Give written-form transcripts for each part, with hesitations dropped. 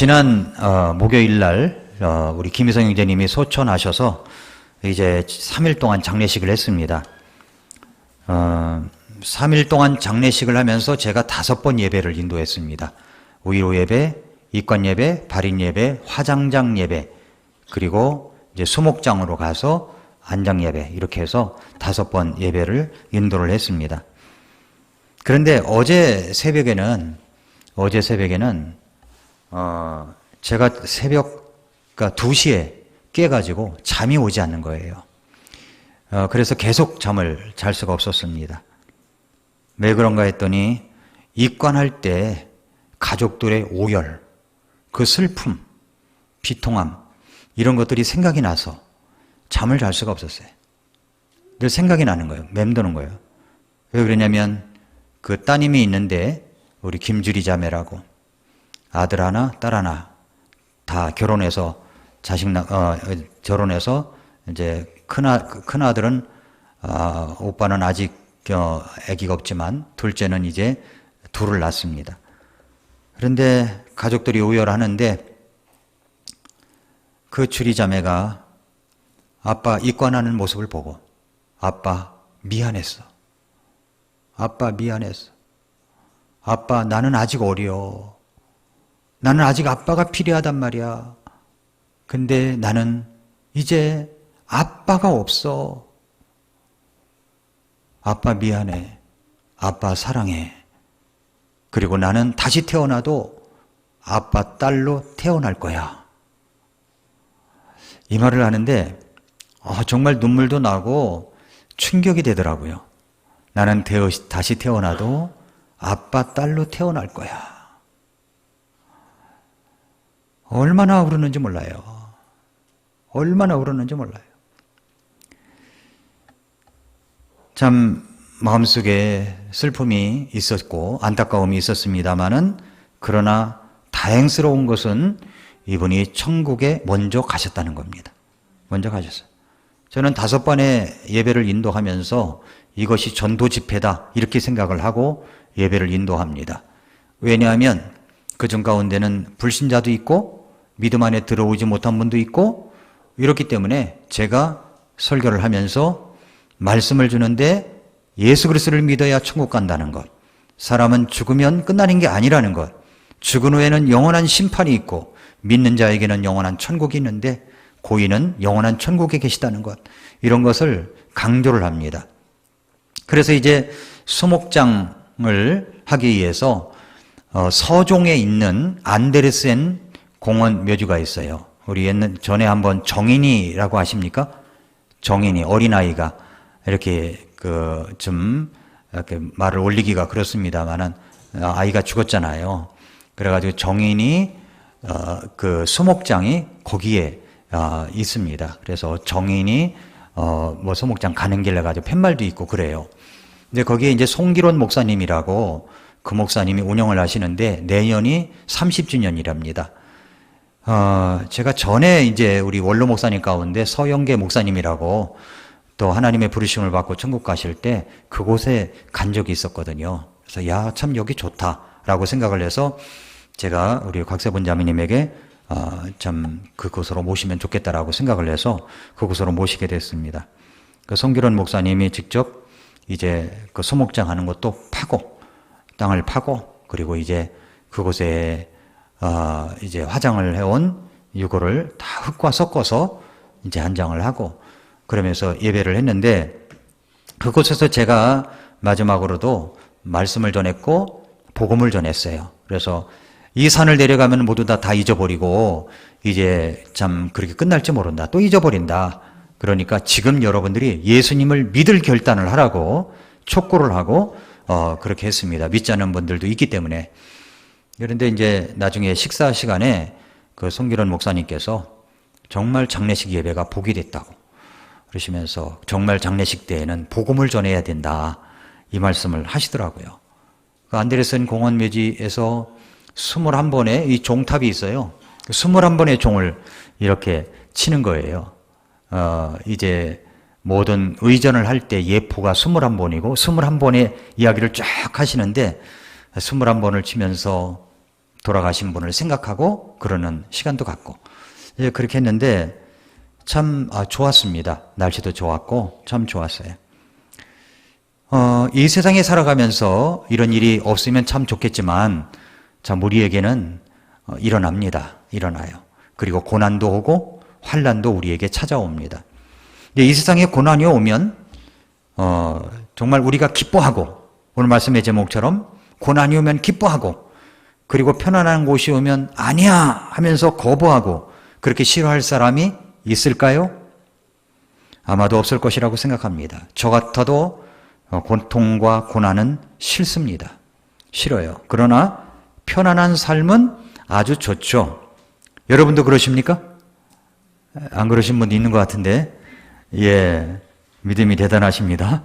지난 목요일 날 우리 김희성 형제님이 소천하셔서 이제 3일 동안 장례식을 했습니다. 3일 동안 장례식을 하면서 제가 5번 예배를 인도했습니다. 5.15 예배, 입관 예배, 발인 예배, 화장장 예배, 그리고 이제 수목장으로 가서 안장 예배, 이렇게 해서 5번 예배를 인도를 했습니다. 그런데 어제 새벽에는 제가 새벽 2시에 깨가지고 잠이 오지 않는 거예요. 그래서 계속 잠을 잘 수가 없었습니다. 왜 그런가 했더니 입관할 때 가족들의 오열, 그 슬픔, 비통함, 이런 것들이 생각이 나서 잠을 잘 수가 없었어요. 늘 생각이 나는 거예요. 맴도는 거예요. 왜 그러냐면 그 따님이 있는데 우리 김주리 자매라고 아들 하나, 딸 하나 다 결혼해서 결혼해서 이제 큰 아들은 오빠는 아직 아기가 없지만 둘째는 이제 둘을 낳았습니다. 그런데 가족들이 오열하는데 그 주리 자매가 아빠 입관하는 모습을 보고 아빠 미안했어. 아빠 미안했어. 아빠 나는 아직 어려. 나는 아직 아빠가 필요하단 말이야. 근데 나는 이제 아빠가 없어. 아빠 미안해. 아빠 사랑해. 그리고 나는 다시 태어나도 아빠 딸로 태어날 거야. 이 말을 하는데 정말 눈물도 나고 충격이 되더라고요. 나는 다시 태어나도 아빠 딸로 태어날 거야. 얼마나 울었는지 몰라요. 얼마나 울었는지 몰라요. 참 마음속에 슬픔이 있었고 안타까움이 있었습니다마는 그러나 다행스러운 것은 이분이 천국에 먼저 가셨다는 겁니다. 먼저 가셨어요. 저는 5번의 예배를 인도하면서 이것이 전도 집회다 이렇게 생각을 하고 예배를 인도합니다. 왜냐하면 그중 가운데는 불신자도 있고 믿음 안에 들어오지 못한 분도 있고 이렇기 때문에 제가 설교를 하면서 말씀을 주는데 예수 그리스도를 믿어야 천국 간다는 것, 사람은 죽으면 끝나는 게 아니라는 것, 죽은 후에는 영원한 심판이 있고 믿는 자에게는 영원한 천국이 있는데 고인은 영원한 천국에 계시다는 것, 이런 것을 강조를 합니다. 그래서 이제 수목장을 하기 위해서 서종에 있는 안데르센 공원 묘지가 있어요. 우리 전에 한번 정인이라고 아십니까? 정인이, 어린아이가 이렇게 이렇게 말을 올리기가 그렇습니다만은 아이가 죽었잖아요. 그래가지고 정인이 그 수목장이 거기에 있습니다. 그래서 정인이 수목장 가는 길에 가지고 팻말도 있고 그래요. 근데 거기에 이제 송기론 목사님이라고 그 목사님이 운영을 하시는데 내년이 30주년이랍니다. 제가 전에 이제 우리 원로 목사님 가운데 서영계 목사님이라고 또 하나님의 부르심을 받고 천국 가실 때 그곳에 간 적이 있었거든요. 그래서 야, 참 여기 좋다라고 생각을 해서 제가 우리 곽세본 자매님에게 참 그곳으로 모시면 좋겠다라고 생각을 해서 그곳으로 모시게 됐습니다. 그 송기론 목사님이 직접 이제 그 수목장 하는 것도 땅을 파고 그리고 이제 그곳에 이제 화장을 해온 유골을 다 흙과 섞어서 이제 한장을 하고 그러면서 예배를 했는데 그곳에서 제가 마지막으로도 말씀을 전했고 복음을 전했어요. 그래서 이 산을 내려가면 모두 다 잊어버리고 이제 참 그렇게 끝날지 모른다. 또 잊어버린다. 그러니까 지금 여러분들이 예수님을 믿을 결단을 하라고 촉구를 하고 그렇게 했습니다. 믿지 않는 분들도 있기 때문에. 그런데 이제 나중에 식사 시간에 그 송기론 목사님께서 정말 장례식 예배가 복이 됐다고 그러시면서 정말 장례식 때에는 복음을 전해야 된다 이 말씀을 하시더라고요. 그 안데르센 공원 묘지에서 21번의 이 종탑이 있어요. 21번의 종을 이렇게 치는 거예요. 이제 모든 의전을 할 때 예포가 21번이고 21번의 이야기를 쫙 하시는데 21번을 치면서 돌아가신 분을 생각하고 그러는 시간도 갖고 그렇게 했는데 참 좋았습니다. 날씨도 좋았고 참 좋았어요. 이 세상에 살아가면서 이런 일이 없으면 참 좋겠지만 참 우리에게는 일어납니다. 일어나요. 그리고 고난도 오고 환난도 우리에게 찾아옵니다. 이 세상에 고난이 오면 정말 우리가 기뻐하고 오늘 말씀의 제목처럼 고난이 오면 기뻐하고 그리고 편안한 곳이 오면 아니야 하면서 거부하고 그렇게 싫어할 사람이 있을까요? 아마도 없을 것이라고 생각합니다. 저 같아도 고통과 고난은 싫습니다. 싫어요. 그러나 편안한 삶은 아주 좋죠. 여러분도 그러십니까? 안 그러신 분도 있는 것 같은데 믿음이 대단하십니다.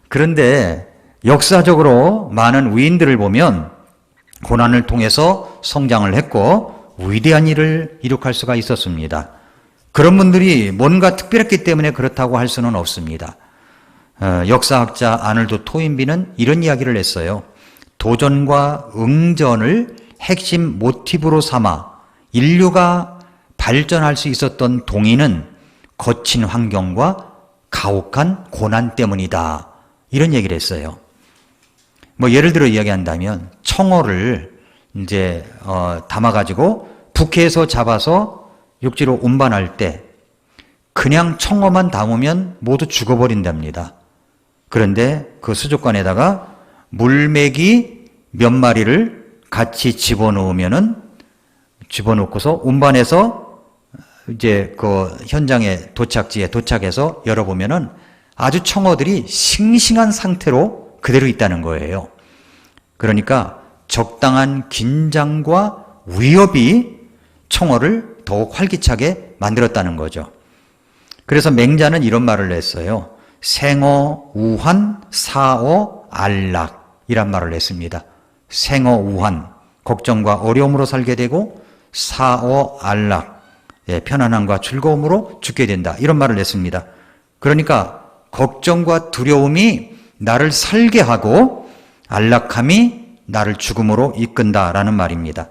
그런데 역사적으로 많은 위인들을 보면 고난을 통해서 성장을 했고 위대한 일을 이룩할 수가 있었습니다. 그런 분들이 뭔가 특별했기 때문에 그렇다고 할 수는 없습니다. 역사학자 아놀드 토인비는 이런 이야기를 했어요. 도전과 응전을 핵심 모티브로 삼아 인류가 발전할 수 있었던 동의는 거친 환경과 가혹한 고난 때문이다. 이런 얘기를 했어요. 예를 들어 이야기한다면 청어를 이제 담아가지고 북해에서 잡아서 육지로 운반할 때 그냥 청어만 담으면 모두 죽어버린답니다. 그런데 그 수족관에다가 물메기 몇 마리를 같이 집어넣고서 운반해서 이제 그 현장에 도착지에 도착해서 열어보면은 아주 청어들이 싱싱한 상태로 그대로 있다는 거예요. 그러니까 적당한 긴장과 위협이 청어를 더욱 활기차게 만들었다는 거죠. 그래서 맹자는 이런 말을 했어요. 생어 우환 사어 안락이란 말을 했습니다. 생어 우환, 걱정과 어려움으로 살게 되고 사어 안락, 편안함과 즐거움으로 죽게 된다. 이런 말을 했습니다. 그러니까 걱정과 두려움이 나를 살게 하고 안락함이 나를 죽음으로 이끈다라는 말입니다.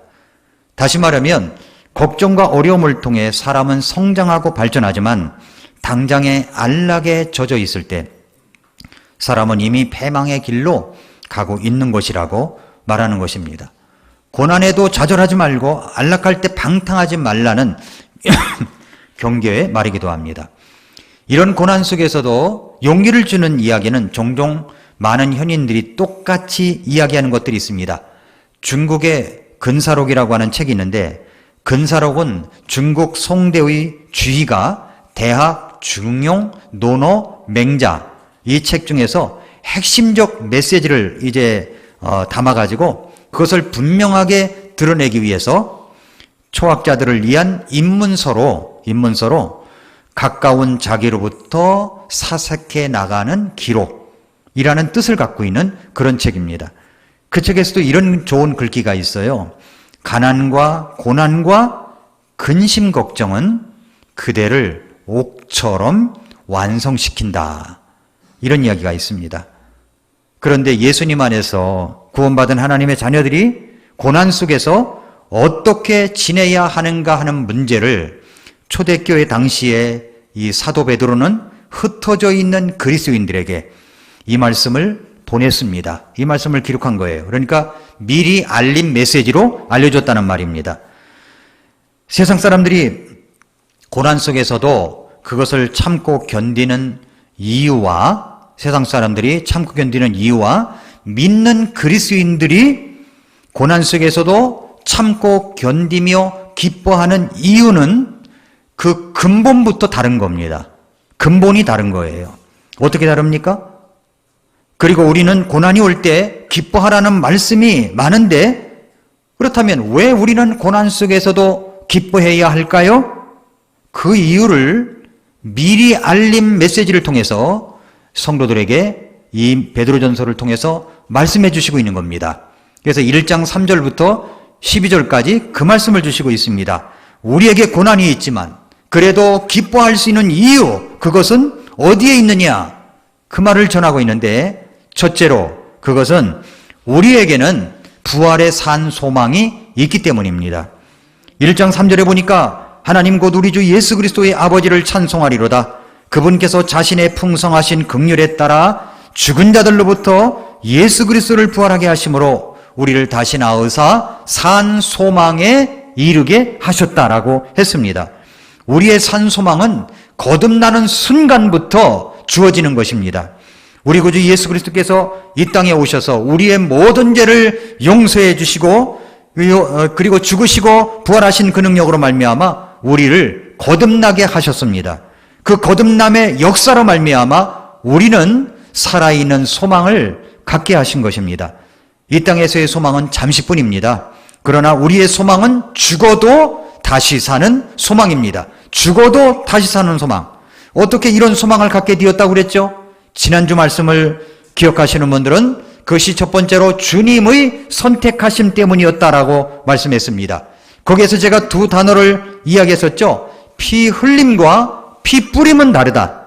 다시 말하면 걱정과 어려움을 통해 사람은 성장하고 발전하지만 당장의 안락에 젖어 있을 때 사람은 이미 패망의 길로 가고 있는 것이라고 말하는 것입니다. 고난에도 좌절하지 말고 안락할 때 방탕하지 말라는 경계의 말이기도 합니다. 이런 고난 속에서도 용기를 주는 이야기는 종종 많은 현인들이 똑같이 이야기하는 것들이 있습니다. 중국의 근사록이라고 하는 책이 있는데 근사록은 중국 송대의 주의가 대학, 중용, 논어, 맹자 이 책 중에서 핵심적 메시지를 이제 담아가지고 그것을 분명하게 드러내기 위해서 초학자들을 위한 입문서로 가까운 자기로부터 사색해 나가는 기록이라는 뜻을 갖고 있는 그런 책입니다. 그 책에서도 이런 좋은 글귀가 있어요. 가난과 고난과 근심 걱정은 그대를 옥처럼 완성시킨다. 이런 이야기가 있습니다. 그런데 예수님 안에서 구원받은 하나님의 자녀들이 고난 속에서 어떻게 지내야 하는가 하는 문제를 초대교회 당시에 이 사도 베드로는 흩어져 있는 그리스도인들에게 이 말씀을 보냈습니다. 이 말씀을 기록한 거예요. 그러니까 미리 알린 메시지로 알려줬다는 말입니다. 세상 사람들이 고난 속에서도 그것을 참고 견디는 이유와 세상 사람들이 참고 견디는 이유와 믿는 그리스도인들이 고난 속에서도 참고 견디며 기뻐하는 이유는 그 근본부터 다른 겁니다. 근본이 다른 거예요. 어떻게 다릅니까? 그리고 우리는 고난이 올 때 기뻐하라는 말씀이 많은데 그렇다면 왜 우리는 고난 속에서도 기뻐해야 할까요? 그 이유를 미리 알림 메시지를 통해서 성도들에게 이 베드로전서를 통해서 말씀해 주시고 있는 겁니다. 그래서 1장 3절부터 12절까지 그 말씀을 주시고 있습니다. 우리에게 고난이 있지만 그래도 기뻐할 수 있는 이유, 그것은 어디에 있느냐? 그 말을 전하고 있는데 첫째로 그것은 우리에게는 부활의 산 소망이 있기 때문입니다. 1장 3절에 보니까 하나님 곧 우리 주 예수 그리스도의 아버지를 찬송하리로다. 그분께서 자신의 풍성하신 긍휼에 따라 죽은 자들로부터 예수 그리스도를 부활하게 하심으로 우리를 다시 낳으사 산 소망에 이르게 하셨다라고 했습니다. 우리의 산 소망은 거듭나는 순간부터 주어지는 것입니다. 우리 구주 예수 그리스도께서 이 땅에 오셔서 우리의 모든 죄를 용서해 주시고 그리고 죽으시고 부활하신 그 능력으로 말미암아 우리를 거듭나게 하셨습니다. 그 거듭남의 역사로 말미암아 우리는 살아있는 소망을 갖게 하신 것입니다. 이 땅에서의 소망은 잠시뿐입니다. 그러나 우리의 소망은 죽어도 다시 사는 소망입니다. 죽어도 다시 사는 소망. 어떻게 이런 소망을 갖게 되었다고 그랬죠? 지난주 말씀을 기억하시는 분들은 그것이 첫 번째로 주님의 선택하심 때문이었다라고 말씀했습니다. 거기에서 제가 두 단어를 이야기했었죠. 피 흘림과 피 뿌림은 다르다.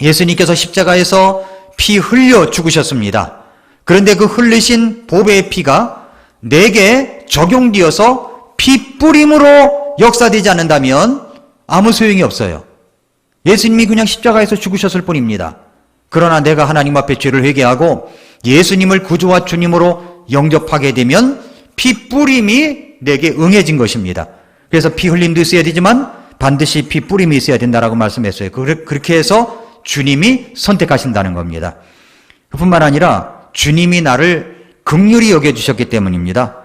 예수님께서 십자가에서 피 흘려 죽으셨습니다. 그런데 그 흘리신 보배의 피가 내게 적용되어서 피 뿌림으로 역사되지 않는다면 아무 소용이 없어요. 예수님이 그냥 십자가에서 죽으셨을 뿐입니다. 그러나 내가 하나님 앞에 죄를 회개하고 예수님을 구주와 주님으로 영접하게 되면 피 뿌림이 내게 응해진 것입니다. 그래서 피 흘림도 있어야 되지만 반드시 피 뿌림이 있어야 된다라고 말씀했어요. 그렇게 해서 주님이 선택하신다는 겁니다. 그뿐만 아니라 주님이 나를 긍휼히 여겨주셨기 때문입니다.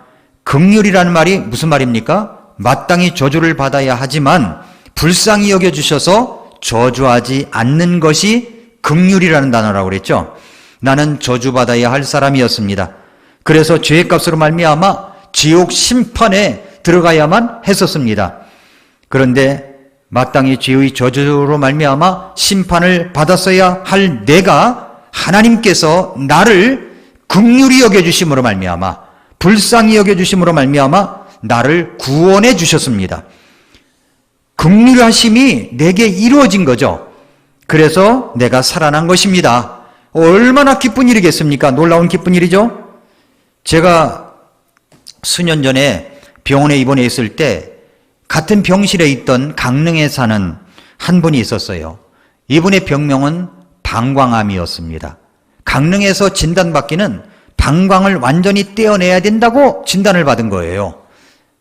긍휼이라는 말이 무슨 말입니까? 마땅히 저주를 받아야 하지만 불쌍히 여겨주셔서 저주하지 않는 것이 긍휼이라는 단어라고 그랬죠. 나는 저주받아야 할 사람이었습니다. 그래서 죄의 값으로 말미암아 지옥 심판에 들어가야만 했었습니다. 그런데 마땅히 죄의 저주로 말미암아 심판을 받았어야 할 내가 하나님께서 나를 긍휼히 여겨주심으로 말미암아 불쌍히 여겨주심으로 말미암아 나를 구원해 주셨습니다. 긍휼하심이 내게 이루어진 거죠. 그래서 내가 살아난 것입니다. 얼마나 기쁜 일이겠습니까? 놀라운 기쁜 일이죠. 제가 수년 전에 병원에 입원해 있을 때 같은 병실에 있던 강릉에 사는 한 분이 있었어요. 이분의 병명은 방광암이었습니다. 강릉에서 진단받기는 방광을 완전히 떼어내야 된다고 진단을 받은 거예요.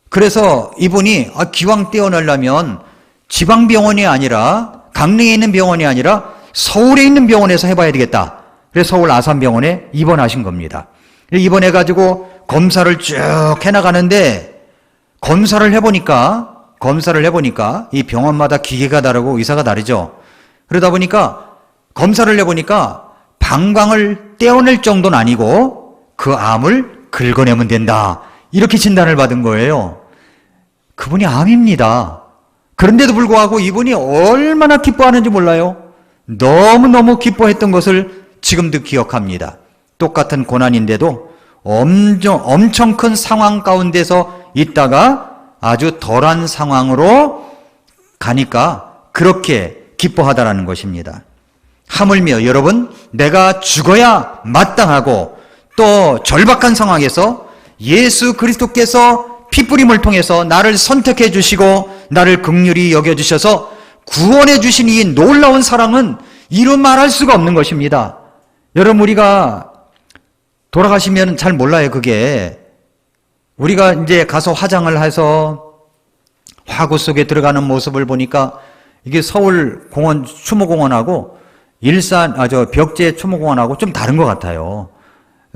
그래서 이분이 기왕 떼어내려면 지방병원이 아니라 강릉에 있는 병원이 아니라 서울에 있는 병원에서 해봐야 되겠다. 그래서 서울 아산병원에 입원하신 겁니다. 입원해가지고 검사를 쭉 해나가는데 검사를 해보니까 이 병원마다 기계가 다르고 의사가 다르죠. 그러다 보니까 검사를 해보니까 방광을 떼어낼 정도는 아니고 그 암을 긁어내면 된다. 이렇게 진단을 받은 거예요. 그분이 암입니다. 그런데도 불구하고 이분이 얼마나 기뻐하는지 몰라요. 너무너무 기뻐했던 것을 지금도 기억합니다. 똑같은 고난인데도 엄청 큰 상황 가운데서 있다가 아주 덜한 상황으로 가니까 그렇게 기뻐하다라는 것입니다. 하물며 여러분, 내가 죽어야 마땅하고 또 절박한 상황에서 예수 그리스도께서 피뿌림을 통해서 나를 선택해 주시고 나를 긍휼히 여겨주셔서 구원해 주신 이 놀라운 사랑은 이루 말할 수가 없는 것입니다. 여러분, 우리가 돌아가시면 잘 몰라요. 그게 우리가 이제 가서 화장을 해서 화구 속에 들어가는 모습을 보니까 이게 서울 공원 추모공원하고 벽제 추모공원하고 좀 다른 것 같아요.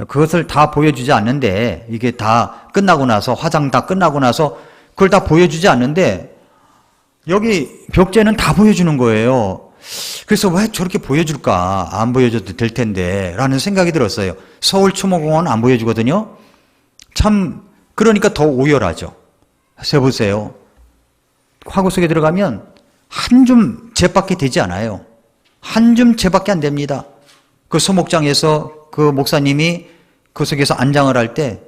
그것을 다 보여주지 않는데, 이게 다 끝나고 나서, 화장 다 끝나고 나서 그걸 다 보여주지 않는데 여기 벽제는 다 보여주는 거예요. 그래서 왜 저렇게 보여줄까? 안 보여줘도 될 텐데 라는 생각이 들었어요. 서울 추모공원 안 보여주거든요. 참, 그러니까 더 오열하죠. 세보세요. 화구 속에 들어가면 한 줌 재밖에 되지 않아요. 한 줌 재밖에 안 됩니다. 그 소목장에서 그 목사님이 그 속에서 안장을 할 때,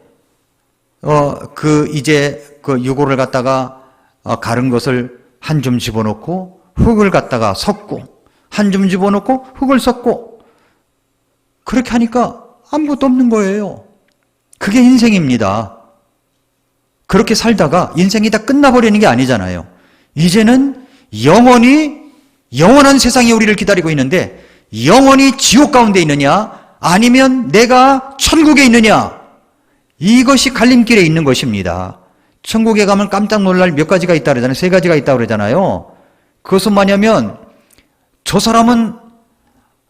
유골을 갖다가 가른 것을 한 줌 집어넣고 흙을 갖다가 섞고 한 줌 집어넣고 흙을 섞고 그렇게 하니까 아무것도 없는 거예요. 그게 인생입니다. 그렇게 살다가 인생이 다 끝나버리는 게 아니잖아요. 이제는 영원한 세상이 우리를 기다리고 있는데 영원히 지옥 가운데 있느냐 아니면 내가 천국에 있느냐, 이것이 갈림길에 있는 것입니다. 천국에 가면 깜짝 놀랄 몇 가지가 있다 그러잖아요. 세 가지가 있다 그러잖아요. 그것은 뭐냐면 저 사람은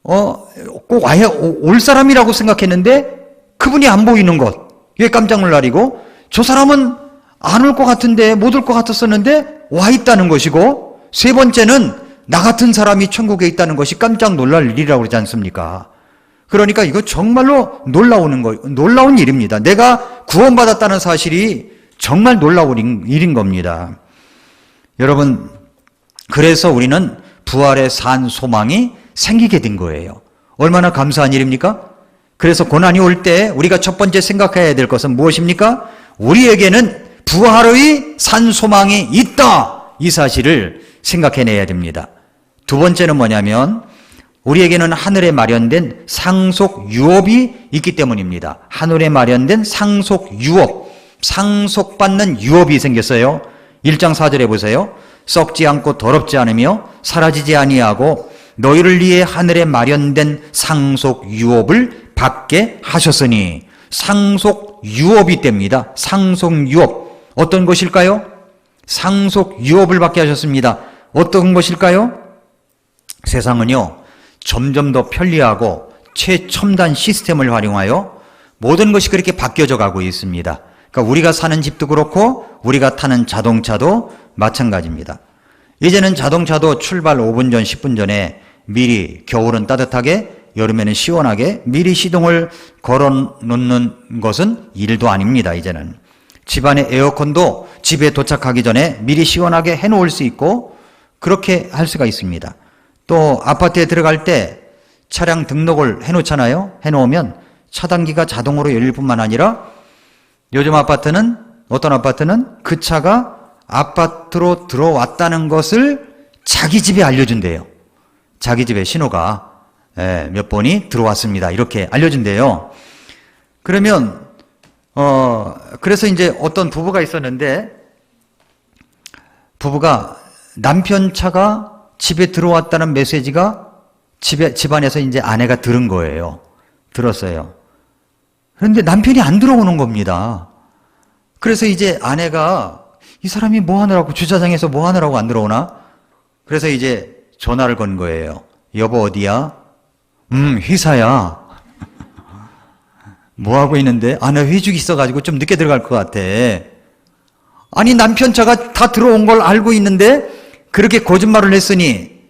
꼭 와야 올 사람이라고 생각했는데 그분이 안 보이는 것, 이게 깜짝 놀랄이고, 저 사람은 안 올 것 같은데 못 올 것 같았었는데 와 있다는 것이고, 세 번째는 나 같은 사람이 천국에 있다는 것이 깜짝 놀랄 일이라고 그러지 않습니까? 그러니까 이거 정말로 놀라운 일입니다. 내가 구원받았다는 사실이 정말 놀라운 일인 겁니다. 여러분, 그래서 우리는 부활의 산 소망이 생기게 된 거예요. 얼마나 감사한 일입니까? 그래서 고난이 올 때 우리가 첫 번째 생각해야 될 것은 무엇입니까? 우리에게는 부활의 산 소망이 있다, 이 사실을 생각해내야 됩니다. 두 번째는 뭐냐면 우리에게는 하늘에 마련된 상속 유업이 있기 때문입니다. 하늘에 마련된 상속 유업, 상속받는 유업이 생겼어요. 1장 4절에 보세요. 썩지 않고 더럽지 않으며 사라지지 아니하고 너희를 위해 하늘에 마련된 상속 유업을 받게 하셨으니, 상속 유업이 됩니다. 상속 유업. 어떤 것일까요? 상속 유업을 받게 하셨습니다. 어떤 것일까요? 세상은요, 점점 더 편리하고 최첨단 시스템을 활용하여 모든 것이 그렇게 바뀌어져 가고 있습니다. 그러니까 우리가 사는 집도 그렇고 우리가 타는 자동차도 마찬가지입니다. 이제는 자동차도 출발 5분 전, 10분 전에 미리, 겨울은 따뜻하게, 여름에는 시원하게 미리 시동을 걸어 놓는 것은 일도 아닙니다. 이제는 집안의 에어컨도 집에 도착하기 전에 미리 시원하게 해놓을 수 있고 그렇게 할 수가 있습니다. 또 아파트에 들어갈 때 차량 등록을 해놓잖아요. 해놓으면 차단기가 자동으로 열릴 뿐만 아니라 요즘 아파트는, 어떤 아파트는 그 차가 아파트로 들어왔다는 것을 자기 집에 알려준대요. 자기 집에 신호가 몇 번이 들어왔습니다, 이렇게 알려준대요. 그러면 그래서 이제 어떤 부부가 있었는데, 부부가 남편 차가 집에 들어왔다는 메시지가 집안에서 이제 아내가 들은 거예요. 들었어요. 그런데 남편이 안 들어오는 겁니다. 그래서 이제 아내가 이 사람이 뭐 하느라고, 주차장에서 뭐 하느라고 안 들어오나? 그래서 이제 전화를 건 거예요. 여보 어디야? 회사야. 뭐 하고 있는데? 나 회식 있어가지고 좀 늦게 들어갈 것 같아. 아니, 남편 차가 다 들어온 걸 알고 있는데 그렇게 거짓말을 했으니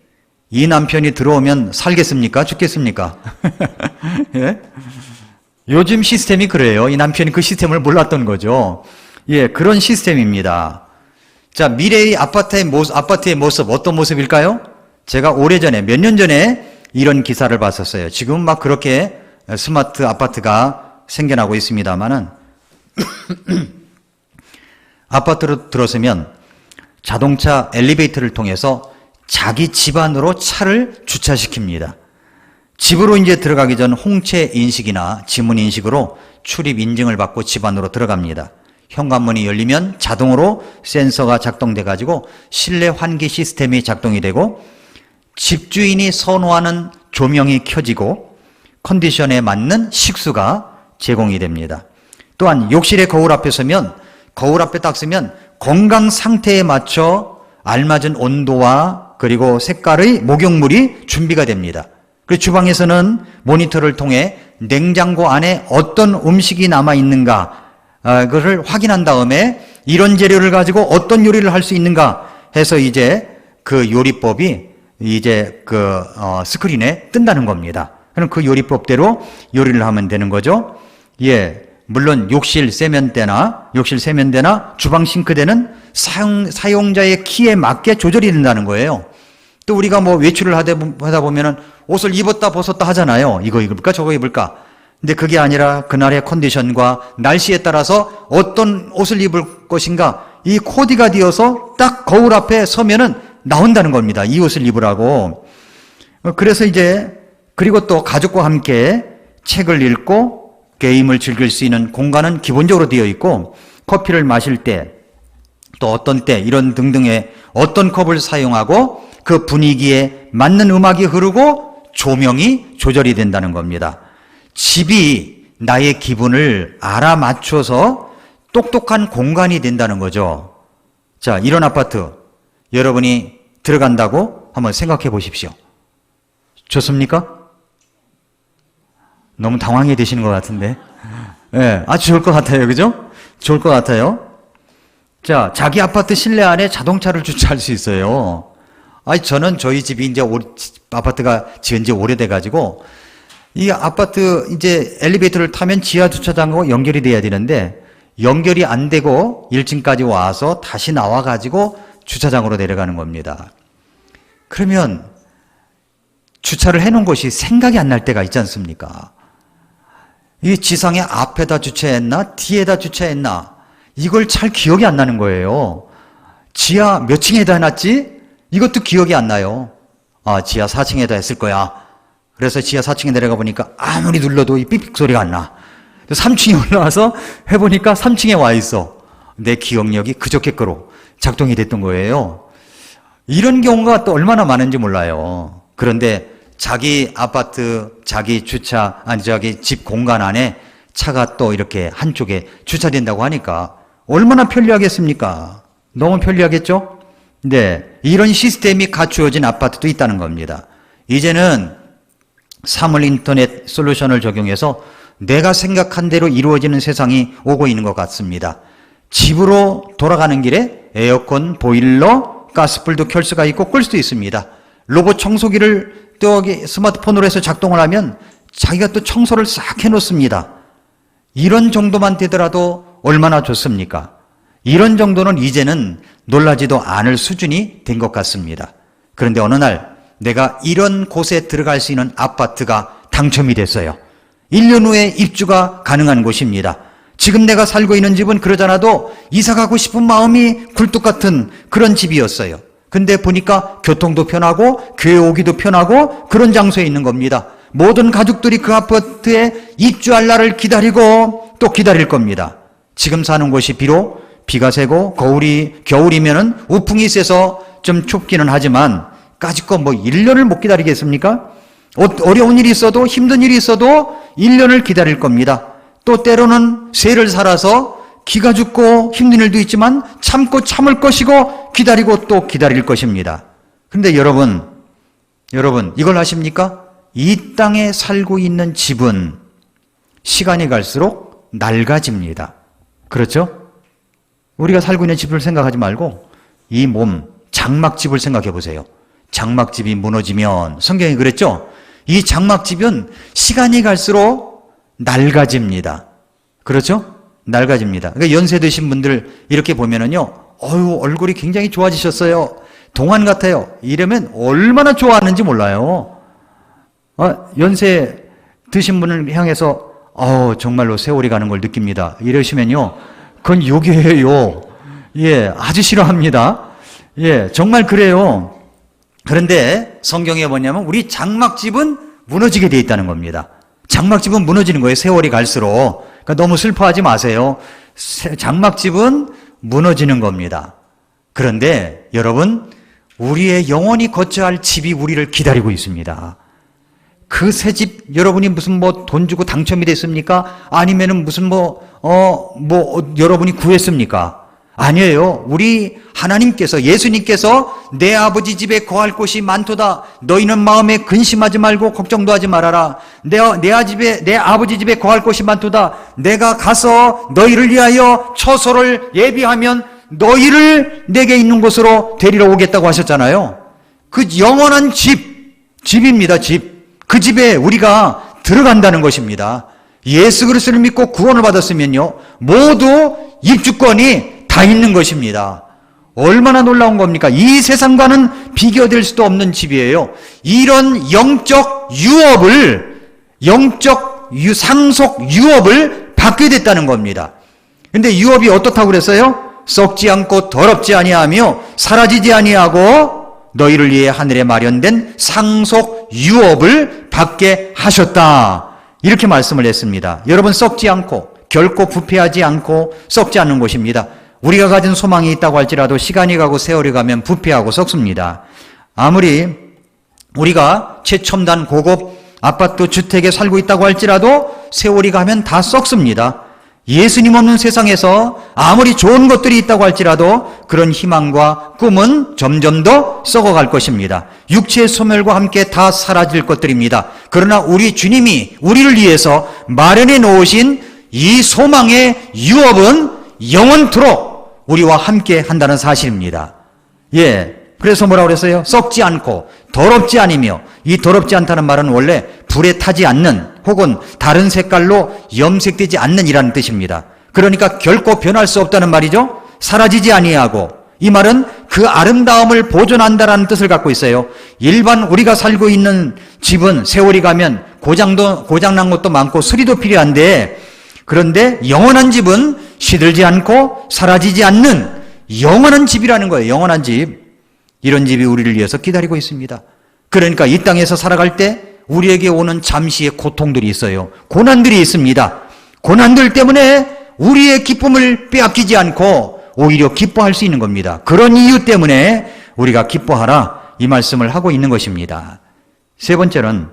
이 남편이 들어오면 살겠습니까? 죽겠습니까? 예? 요즘 시스템이 그래요. 이 남편이 그 시스템을 몰랐던 거죠. 예, 그런 시스템입니다. 자, 미래의 아파트의 모습, 어떤 모습일까요? 제가 오래전에, 몇 년 전에 이런 기사를 봤었어요. 지금은 막 그렇게 스마트 아파트가 생겨나고 있습니다만은 아파트로 들어서면 자동차 엘리베이터를 통해서 자기 집 안으로 차를 주차시킵니다. 집으로 이제 들어가기 전 홍채 인식이나 지문 인식으로 출입 인증을 받고 집 안으로 들어갑니다. 현관문이 열리면 자동으로 센서가 작동돼 가지고 실내 환기 시스템이 작동이 되고 집주인이 선호하는 조명이 켜지고 컨디션에 맞는 식수가 제공이 됩니다. 또한 욕실의 거울 앞에 서면, 거울 앞에 딱 서면 건강 상태에 맞춰 알맞은 온도와 그리고 색깔의 목욕물이 준비가 됩니다. 그리고 주방에서는 모니터를 통해 냉장고 안에 어떤 음식이 남아 있는가, 그것을 확인한 다음에 이런 재료를 가지고 어떤 요리를 할 수 있는가 해서 이제 그 요리법이 이제 스크린에 뜬다는 겁니다. 그럼 그 요리법대로 요리를 하면 되는 거죠. 예, 물론 욕실 세면대나 주방 싱크대는 사용자의 키에 맞게 조절이 된다는 거예요. 또 우리가 뭐 외출을 하다 보면은 옷을 입었다 벗었다 하잖아요. 이거 입을까 저거 입을까. 근데 그게 아니라 그날의 컨디션과 날씨에 따라서 어떤 옷을 입을 것인가, 이 코디가 되어서 딱 거울 앞에 서면은 나온다는 겁니다. 이 옷을 입으라고. 그래서 이제, 그리고 또 가족과 함께 책을 읽고 게임을 즐길 수 있는 공간은 기본적으로 되어 있고, 커피를 마실 때, 또 어떤 때, 이런 등등의 어떤 컵을 사용하고 그 분위기에 맞는 음악이 흐르고 조명이 조절이 된다는 겁니다. 집이 나의 기분을 알아맞춰서 똑똑한 공간이 된다는 거죠. 자, 이런 아파트 여러분이 들어간다고 한번 생각해 보십시오. 좋습니까? 너무 당황이 되시는 것 같은데. 네, 아주 좋을 것 같아요. 그죠? 좋을 것 같아요. 자, 자기 아파트 실내 안에 자동차를 주차할 수 있어요. 저는 저희 집이 이제 아파트가 지은 지 오래돼가지고, 이 아파트 이제 엘리베이터를 타면 지하 주차장하고 연결이 돼야 되는데, 연결이 안 되고 1층까지 와서 다시 나와가지고 주차장으로 내려가는 겁니다. 그러면 주차를 해놓은 곳이 생각이 안 날 때가 있지 않습니까? 이 지상에 앞에다 주차했나 뒤에다 주차했나 이걸 잘 기억이 안 나는 거예요. 지하 몇 층에다 해놨지? 이것도 기억이 안 나요. 지하 4층에다 했을 거야. 그래서 지하 4층에 내려가 보니까 아무리 눌러도 이 삑삑 소리가 안 나. 3층에 올라와서 해보니까 3층에 와 있어. 내 기억력이 그저께 거로 작동이 됐던 거예요. 이런 경우가 또 얼마나 많은지 몰라요. 그런데 자기 아파트, 자기 집 공간 안에 차가 또 이렇게 한쪽에 주차된다고 하니까 얼마나 편리하겠습니까? 너무 편리하겠죠? 네, 이런 시스템이 갖추어진 아파트도 있다는 겁니다. 이제는 사물 인터넷 솔루션을 적용해서 내가 생각한 대로 이루어지는 세상이 오고 있는 것 같습니다. 집으로 돌아가는 길에 에어컨, 보일러, 가스불도 켤 수가 있고 끌 수도 있습니다. 로봇 청소기를 또 스마트폰으로 해서 작동을 하면 자기가 또 청소를 싹 해놓습니다. 이런 정도만 되더라도 얼마나 좋습니까? 이런 정도는 이제는 놀라지도 않을 수준이 된 것 같습니다. 그런데 어느 날 내가 이런 곳에 들어갈 수 있는 아파트가 당첨이 됐어요. 1년 후에 입주가 가능한 곳입니다. 지금 내가 살고 있는 집은 그러잖아도 이사 가고 싶은 마음이 굴뚝 같은 그런 집이었어요. 근데 보니까 교통도 편하고 교회 오기도 편하고 그런 장소에 있는 겁니다. 모든 가족들이 그 아파트에 입주할 날을 기다리고 또 기다릴 겁니다. 지금 사는 곳이 비록 비가 새고 겨울이면은 우풍이 세서 좀 춥기는 하지만 까짓거 1년을 못 기다리겠습니까? 어려운 일이 있어도 힘든 일이 있어도 1년을 기다릴 겁니다. 또 때로는 새를 살아서 기가 죽고 힘든 일도 있지만 참고 참을 것이고 기다리고 또 기다릴 것입니다. 그런데 여러분 이걸 아십니까? 이 땅에 살고 있는 집은 시간이 갈수록 낡아집니다. 그렇죠? 우리가 살고 있는 집을 생각하지 말고 이 몸, 장막집을 생각해 보세요. 장막집이 무너지면 성경이 그랬죠? 이 장막집은 시간이 갈수록 낡아집니다. 그렇죠? 낡아집니다. 그러니까 연세 드신 분들 이렇게 보면은요, 얼굴이 굉장히 좋아지셨어요. 동안 같아요. 이러면 얼마나 좋아하는지 몰라요. 연세 드신 분을 향해서 정말로 세월이 가는 걸 느낍니다. 이러시면요, 그건 욕이에요. 예, 아주 싫어합니다. 예, 정말 그래요. 그런데 성경에 뭐냐면 우리 장막집은 무너지게 돼 있다는 겁니다. 장막집은 무너지는 거예요. 세월이 갈수록. 그러니까 너무 슬퍼하지 마세요. 장막집은 무너지는 겁니다. 그런데 여러분, 우리의 영원히 거쳐야 할 집이 우리를 기다리고 있습니다. 그 새 집 여러분이 무슨 돈 주고 당첨이 됐습니까? 아니면은 무슨 여러분이 구했습니까? 아니에요. 우리 하나님께서, 예수님께서 내 아버지 집에 거할 곳이 많도다. 너희는 마음에 근심하지 말고 걱정도 하지 말아라. 내 아버지 집에 거할 곳이 많도다. 내가 가서 너희를 위하여 처소를 예비하면 너희를 내게 있는 곳으로 데리러 오겠다고 하셨잖아요. 그 영원한 집입니다. 집. 그 집에 우리가 들어간다는 것입니다. 예수 그리스도를 믿고 구원을 받았으면요, 모두 입주권이 다 있는 것입니다. 얼마나 놀라운 겁니까? 이 세상과는 비교될 수도 없는 집이에요. 이런 영적 상속 유업을 받게 됐다는 겁니다. 근데 유업이 어떻다고 그랬어요? 썩지 않고 더럽지 아니하며 사라지지 아니하고 너희를 위해 하늘에 마련된 상속 유업을 받게 하셨다. 이렇게 말씀을 했습니다. 여러분, 썩지 않고 결코 부패하지 않고 썩지 않는 곳입니다. 우리가 가진 소망이 있다고 할지라도 시간이 가고 세월이 가면 부패하고 썩습니다. 아무리 우리가 최첨단 고급 아파트 주택에 살고 있다고 할지라도 세월이 가면 다 썩습니다. 예수님 없는 세상에서 아무리 좋은 것들이 있다고 할지라도 그런 희망과 꿈은 점점 더 썩어갈 것입니다. 육체의 소멸과 함께 다 사라질 것들입니다. 그러나 우리 주님이 우리를 위해서 마련해 놓으신 이 소망의 유업은 영원토록 우리와 함께 한다는 사실입니다. 그래서 뭐라고 그랬어요? 썩지 않고 더럽지 않으며, 이 더럽지 않다는 말은 원래 불에 타지 않는 혹은 다른 색깔로 염색되지 않는 이라는 뜻입니다. 그러니까 결코 변할 수 없다는 말이죠. 사라지지 아니하고, 이 말은 그 아름다움을 보존한다라는 뜻을 갖고 있어요. 일반 우리가 살고 있는 집은 세월이 가면 고장난 것도 많고 수리도 필요한데, 그런데 영원한 집은 시들지 않고 사라지지 않는 영원한 집이라는 거예요. 영원한 집. 이런 집이 우리를 위해서 기다리고 있습니다. 그러니까 이 땅에서 살아갈 때 우리에게 오는 잠시의 고통들이 있어요. 고난들이 있습니다. 고난들 때문에 우리의 기쁨을 빼앗기지 않고 오히려 기뻐할 수 있는 겁니다. 그런 이유 때문에 우리가 기뻐하라, 이 말씀을 하고 있는 것입니다. 세 번째는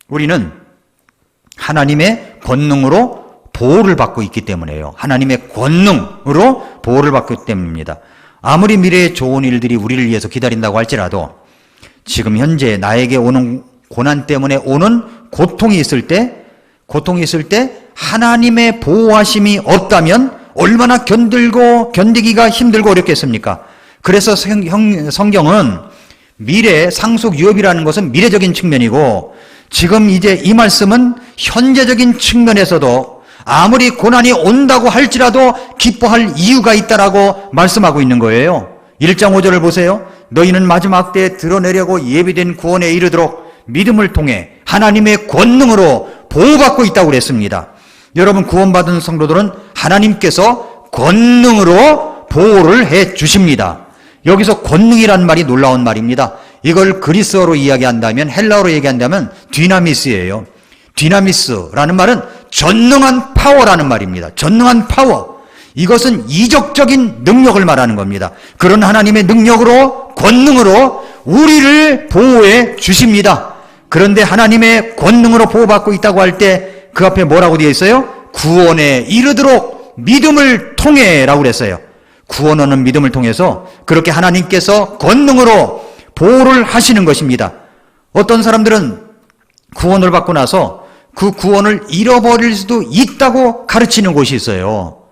우리는 하나님의 권능으로 보호를 받고 있기 때문에요. 하나님의 권능으로 보호를 받고 있기 때문입니다. 아무리 미래에 좋은 일들이 우리를 위해서 기다린다고 할지라도 지금 현재 나에게 오는 고난 때문에 오는 고통이 있을 때 하나님의 보호하심이 없다면 얼마나 견디기가 힘들고 어렵겠습니까? 그래서 성경은 미래 상속 유업이라는 것은 미래적인 측면이고, 지금 이제 이 말씀은 현재적인 측면에서도 아무리 고난이 온다고 할지라도 기뻐할 이유가 있다라고 말씀하고 있는 거예요. 1장 5절을 보세요. 너희는 마지막 때에 드러내려고 예비된 구원에 이르도록 믿음을 통해 하나님의 권능으로 보호받고 있다고 그랬습니다. 여러분, 구원받은 성도들은 하나님께서 권능으로 보호를 해 주십니다. 여기서 권능이라는 말이 놀라운 말입니다. 이걸 그리스어로 이야기한다면, 헬라어로 얘기한다면 디나미스예요. 디나미스라는 말은 전능한 파워라는 말입니다. 전능한 파워. 이것은 이적적인 능력을 말하는 겁니다. 그런 하나님의 능력으로, 권능으로 우리를 보호해 주십니다. 그런데 하나님의 권능으로 보호받고 있다고 할 때 그 앞에 뭐라고 되어 있어요? 구원에 이르도록 믿음을 통해 라고 그랬어요. 구원하는 믿음을 통해서 그렇게 하나님께서 권능으로 보호를 하시는 것입니다. 어떤 사람들은 구원을 받고 나서 그 구원을 잃어버릴 수도 있다고 가르치는 곳이 있어요.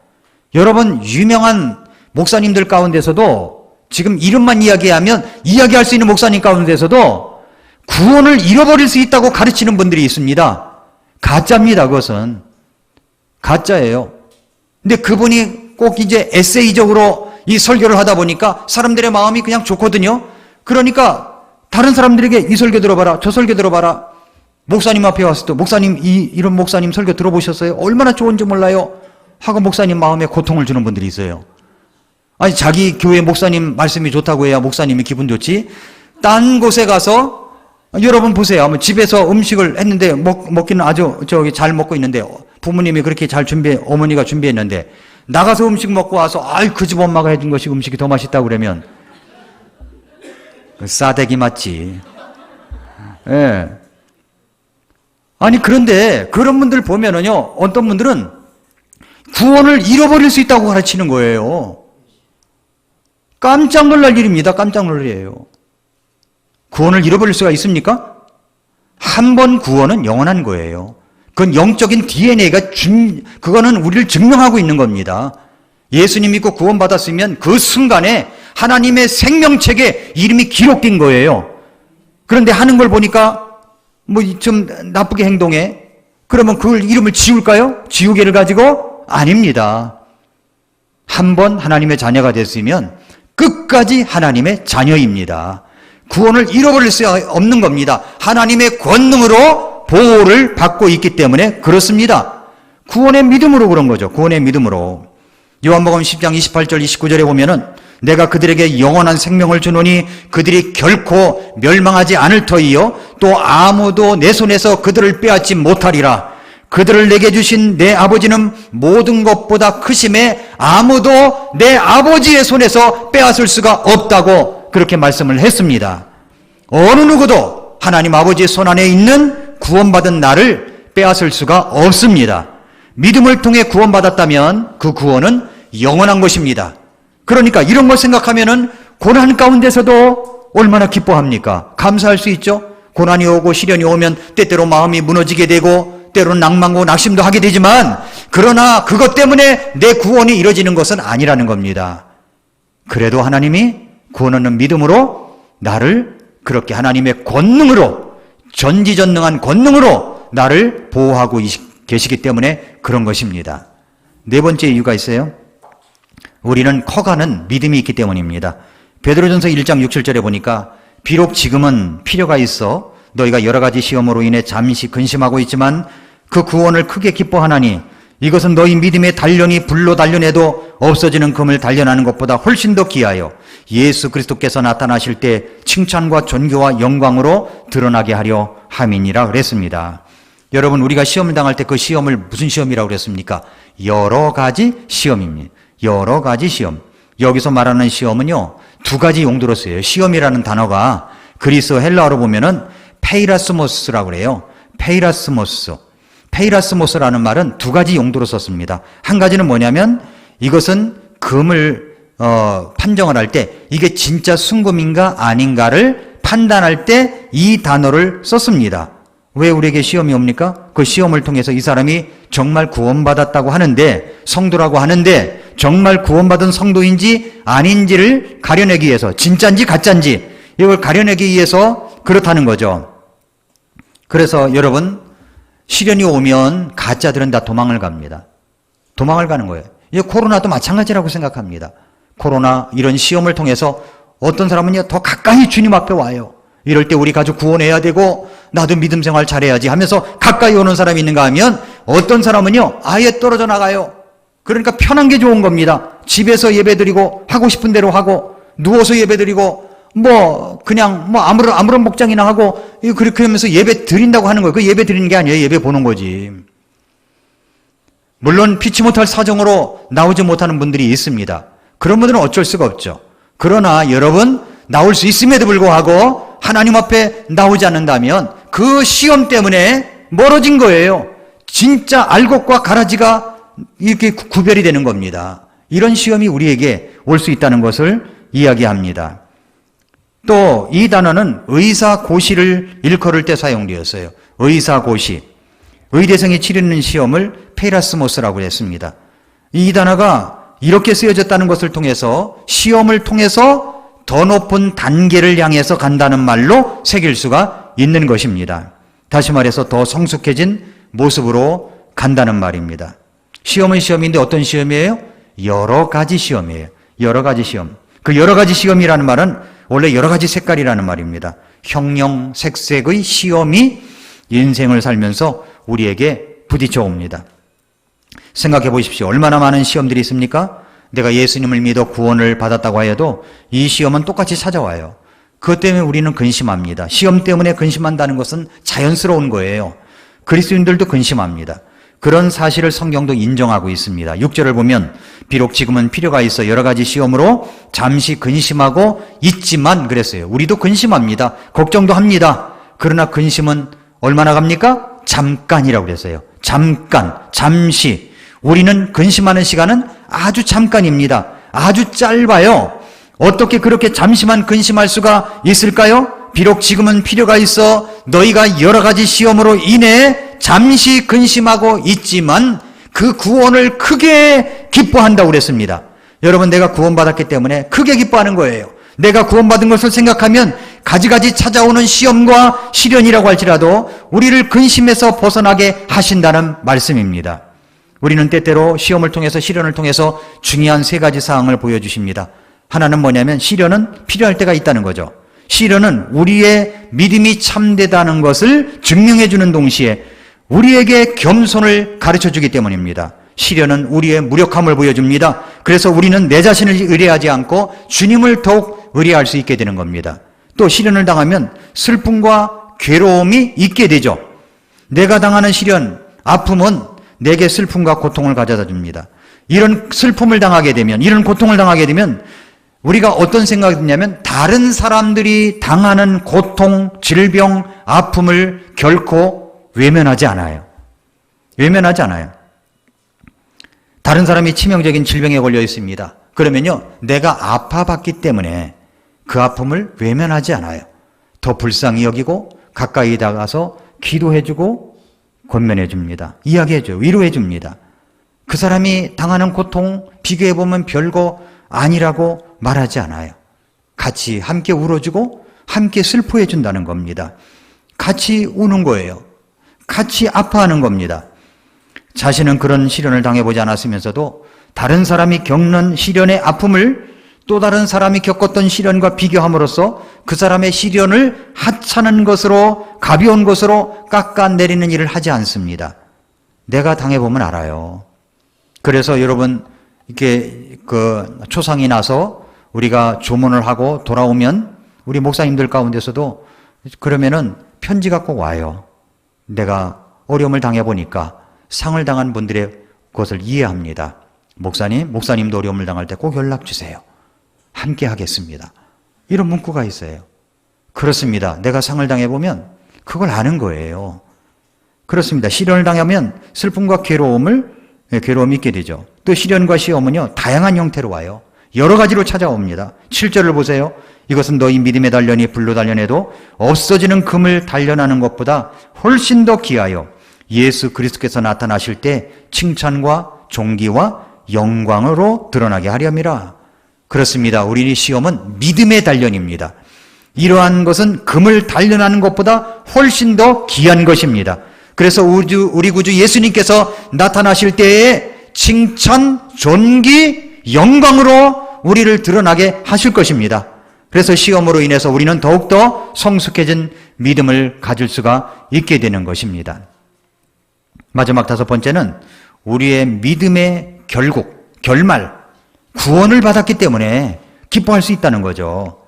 여러분, 유명한 목사님들 가운데서도 지금 이름만 이야기할 수 있는 목사님 가운데서도 구원을 잃어버릴 수 있다고 가르치는 분들이 있습니다. 가짜입니다. 그것은 가짜예요. 근데 그분이 꼭 이제 에세이적으로 이 설교를 하다 보니까 사람들의 마음이 그냥 좋거든요. 그러니까 다른 사람들에게 이 설교 들어봐라, 저 설교 들어봐라. 목사님 앞에 왔을 때, 목사님, 이런 목사님 설교 들어보셨어요? 얼마나 좋은지 몰라요? 하고 목사님 마음에 고통을 주는 분들이 있어요. 아니, 자기 교회 목사님 말씀이 좋다고 해야 목사님이 기분 좋지? 딴 곳에 가서, 여러분 보세요. 집에서 음식을 했는데, 먹기는 아주 잘 먹고 있는데, 부모님이 그렇게 어머니가 준비했는데, 나가서 음식 먹고 와서, 그 집 엄마가 해준 것이 음식이 더 맛있다고 그러면, 싸대기 맞지. 예. 아니, 그런데 그런 분들 보면은요, 어떤 분들은 구원을 잃어버릴 수 있다고 가르치는 거예요. 깜짝 놀랄 일입니다. 깜짝 놀랄 일이에요. 구원을 잃어버릴 수가 있습니까? 한 번 구원은 영원한 거예요. 그건 영적인 DNA가 그거는 우리를 증명하고 있는 겁니다. 예수님 믿고 구원받았으면 그 순간에 하나님의 생명책에 이름이 기록된 거예요. 그런데 하는 걸 보니까 좀 나쁘게 행동해. 그러면 그 이름을 지울까요? 지우개를 가지고? 아닙니다. 한 번 하나님의 자녀가 됐으면 끝까지 하나님의 자녀입니다. 구원을 잃어버릴 수 없는 겁니다. 하나님의 권능으로 보호를 받고 있기 때문에 그렇습니다. 구원의 믿음으로 그런 거죠. 구원의 믿음으로. 요한복음 10장 28절 29절에 보면은 내가 그들에게 영원한 생명을 주노니 그들이 결코 멸망하지 않을 터이요 또 아무도 내 손에서 그들을 빼앗지 못하리라. 그들을 내게 주신 내 아버지는 모든 것보다 크심에 아무도 내 아버지의 손에서 빼앗을 수가 없다고 그렇게 말씀을 했습니다. 어느 누구도 하나님 아버지의 손 안에 있는 구원받은 나를 빼앗을 수가 없습니다. 믿음을 통해 구원받았다면 그 구원은 영원한 것입니다. 그러니까 이런 걸 생각하면은 고난 가운데서도 얼마나 기뻐합니까? 감사할 수 있죠? 고난이 오고 시련이 오면 때때로 마음이 무너지게 되고 때로는 낭만고 낙심도 하게 되지만, 그러나 그것 때문에 내 구원이 이루어지는 것은 아니라는 겁니다. 그래도 하나님이 구원하는 믿음으로 나를 그렇게 하나님의 권능으로, 전지전능한 권능으로 나를 보호하고 계시기 때문에 그런 것입니다. 네 번째 이유가 있어요. 우리는 커가는 믿음이 있기 때문입니다. 베드로전서 1장 6, 7절에 보니까 비록 지금은 필요가 있어 너희가 여러 가지 시험으로 인해 잠시 근심하고 있지만 그 구원을 크게 기뻐하나니 이것은 너희 믿음의 단련이 불로 단련해도 없어지는 금을 단련하는 것보다 훨씬 더 귀하여 예수 그리스도께서 나타나실 때 칭찬과 존귀와 영광으로 드러나게 하려 함이니라 그랬습니다. 여러분, 우리가 시험을 당할 때 그 시험을 무슨 시험이라고 그랬습니까? 여러 가지 시험입니다. 여러 가지 시험. 여기서 말하는 시험은요, 두 가지 용도로 쓰여요. 시험이라는 단어가 그리스 헬라어로 보면은 페이라스모스라고 그래요. 페이라스모스라는 말은 두 가지 용도로 썼습니다. 한 가지는 뭐냐면 이것은 금을 판정을 할 때 이게 진짜 순금인가 아닌가를 판단할 때 이 단어를 썼습니다. 왜 우리에게 시험이 옵니까? 그 시험을 통해서 이 사람이 정말 구원받았다고 하는데, 성도라고 하는데 정말 구원받은 성도인지 아닌지를 가려내기 위해서, 진짜인지 가짜인지 이걸 가려내기 위해서 그렇다는 거죠. 그래서 여러분, 시련이 오면 가짜들은 다 도망을 갑니다. 도망을 가는 거예요. 이 코로나도 마찬가지라고 생각합니다. 코로나 이런 시험을 통해서 어떤 사람은요 더 가까이 주님 앞에 와요. 이럴 때 우리 가족 구원해야 되고 나도 믿음 생활 잘해야지 하면서 가까이 오는 사람이 있는가 하면, 어떤 사람은요 아예 떨어져 나가요. 그러니까 편한 게 좋은 겁니다. 집에서 예배드리고 하고 싶은 대로 하고 누워서 예배드리고 그냥 아무런 목장이나 하고 그렇게 하면서 예배 드린다고 하는 거예요. 그 예배 드리는 게 아니에요. 예배 보는 거지. 물론 피치 못할 사정으로 나오지 못하는 분들이 있습니다. 그런 분들은 어쩔 수가 없죠. 그러나 여러분, 나올 수 있음에도 불구하고 하나님 앞에 나오지 않는다면 그 시험 때문에 멀어진 거예요. 진짜 알곡과 가라지가 이렇게 구별이 되는 겁니다. 이런 시험이 우리에게 올 수 있다는 것을 이야기합니다. 또 이 단어는 의사고시를 일컬을 때 사용되었어요. 의사고시. 의대생이 치르는 시험을 페이라스모스라고 했습니다. 이 단어가 이렇게 쓰여졌다는 것을 통해서 시험을 통해서 더 높은 단계를 향해서 간다는 말로 새길 수가 있는 것입니다. 다시 말해서 더 성숙해진 모습으로 간다는 말입니다. 시험은 시험인데 어떤 시험이에요? 여러 가지 시험이에요. 여러 가지 시험. 그 여러 가지 시험이라는 말은 원래 여러 가지 색깔이라는 말입니다. 형형색색의 시험이 인생을 살면서 우리에게 부딪혀 옵니다. 생각해 보십시오. 얼마나 많은 시험들이 있습니까? 내가 예수님을 믿어 구원을 받았다고 해도 이 시험은 똑같이 찾아와요. 그것 때문에 우리는 근심합니다. 시험 때문에 근심한다는 것은 자연스러운 거예요. 그리스도인들도 근심합니다. 그런 사실을 성경도 인정하고 있습니다. 6절을 보면 비록 지금은 필요가 있어 여러 가지 시험으로 잠시 근심하고 있지만 그랬어요. 우리도 근심합니다. 걱정도 합니다. 그러나 근심은 얼마나 갑니까? 잠깐이라고 그랬어요. 잠깐, 잠시. 우리는 근심하는 시간은 아주 잠깐입니다. 아주 짧아요. 어떻게 그렇게 잠시만 근심할 수가 있을까요? 비록 지금은 필요가 있어 너희가 여러 가지 시험으로 인해 잠시 근심하고 있지만 그 구원을 크게 기뻐한다고 그랬습니다. 여러분, 내가 구원받았기 때문에 크게 기뻐하는 거예요. 내가 구원받은 것을 생각하면 가지가지 찾아오는 시험과 시련이라고 할지라도 우리를 근심에서 벗어나게 하신다는 말씀입니다. 우리는 때때로 시험을 통해서, 시련을 통해서 중요한 세 가지 사항을 보여주십니다. 하나는 뭐냐면 시련은 필요할 때가 있다는 거죠. 시련은 우리의 믿음이 참되다는 것을 증명해 주는 동시에 우리에게 겸손을 가르쳐 주기 때문입니다. 시련은 우리의 무력함을 보여줍니다. 그래서 우리는 내 자신을 의뢰하지 않고 주님을 더욱 의뢰할 수 있게 되는 겁니다. 또 시련을 당하면 슬픔과 괴로움이 있게 되죠. 내가 당하는 시련, 아픔은 내게 슬픔과 고통을 가져다 줍니다. 이런 슬픔을 당하게 되면, 이런 고통을 당하게 되면 우리가 어떤 생각이 드냐면 다른 사람들이 당하는 고통, 질병, 아픔을 결코 외면하지 않아요. 외면하지 않아요. 다른 사람이 치명적인 질병에 걸려 있습니다. 그러면요, 내가 아파봤기 때문에 그 아픔을 외면하지 않아요. 더 불쌍히 여기고 가까이 다가서 기도해주고 권면해줍니다. 이야기해줘요. 위로해줍니다. 그 사람이 당하는 고통 비교해보면 별거 아니라고 말하지 않아요. 같이 함께 울어주고 함께 슬퍼해준다는 겁니다. 같이 우는 거예요. 같이 아파하는 겁니다. 자신은 그런 시련을 당해보지 않았으면서도 다른 사람이 겪는 시련의 아픔을 또 다른 사람이 겪었던 시련과 비교함으로써 그 사람의 시련을 하찮은 것으로, 가벼운 것으로 깎아내리는 일을 하지 않습니다. 내가 당해보면 알아요. 그래서 여러분, 이렇게 초상이 나서 우리가 조문을 하고 돌아오면 우리 목사님들 가운데서도 그러면은 편지가 꼭 와요. 내가 어려움을 당해보니까 상을 당한 분들의 것을 이해합니다. 목사님도 어려움을 당할 때 꼭 연락 주세요. 함께 하겠습니다. 이런 문구가 있어요. 그렇습니다. 내가 상을 당해보면 그걸 아는 거예요. 그렇습니다. 시련을 당하면 슬픔과 괴로움이 있게 되죠. 또 시련과 시험은요, 다양한 형태로 와요. 여러 가지로 찾아옵니다. 7절을 보세요. 이것은 너희 믿음의 단련이 불로 단련해도 없어지는 금을 단련하는 것보다 훨씬 더 귀하여 예수 그리스도께서 나타나실 때 칭찬과 존귀와 영광으로 드러나게 하렴이라. 그렇습니다. 우리 시험은 믿음의 단련입니다. 이러한 것은 금을 단련하는 것보다 훨씬 더 귀한 것입니다. 그래서 우리 구주 예수님께서 나타나실 때에 칭찬, 존귀, 영광으로 우리를 드러나게 하실 것입니다. 그래서 시험으로 인해서 우리는 더욱더 성숙해진 믿음을 가질 수가 있게 되는 것입니다. 마지막 5번째는 우리의 믿음의 결말, 구원을 받았기 때문에 기뻐할 수 있다는 거죠.